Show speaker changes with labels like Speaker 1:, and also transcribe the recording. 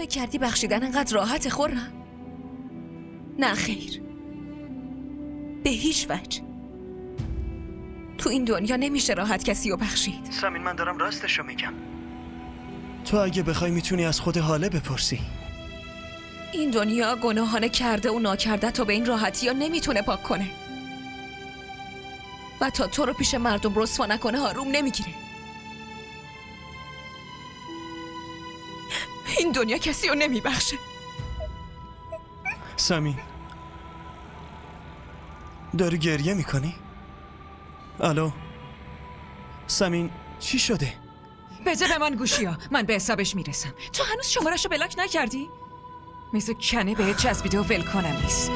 Speaker 1: فکر کردی بخشیدن انقدر راحت خورم؟ نه خیر، به هیچ وجه. تو این دنیا نمیشه راحت کسی رو بخشید.
Speaker 2: سمین من دارم راستشو میگم. تو اگه بخوای میتونی از خود حاله بپرسی.
Speaker 1: این دنیا گناهانه کرده و ناکرده تو به این راحتی ها نمیتونه پاک کنه و تا تو رو پیش مردم رسوا نکنه آروم نمیگیره. این دنیا کسی رو نمیبخشه.
Speaker 2: سمین داری گریه میکنی؟ الو سمین چی شده؟
Speaker 3: بده به من گوشی ها، من به حسابش میرسم. تو هنوز شمارش رو بلاک نکردی؟ مثل کنه به چسبیده و ول کنم نیست.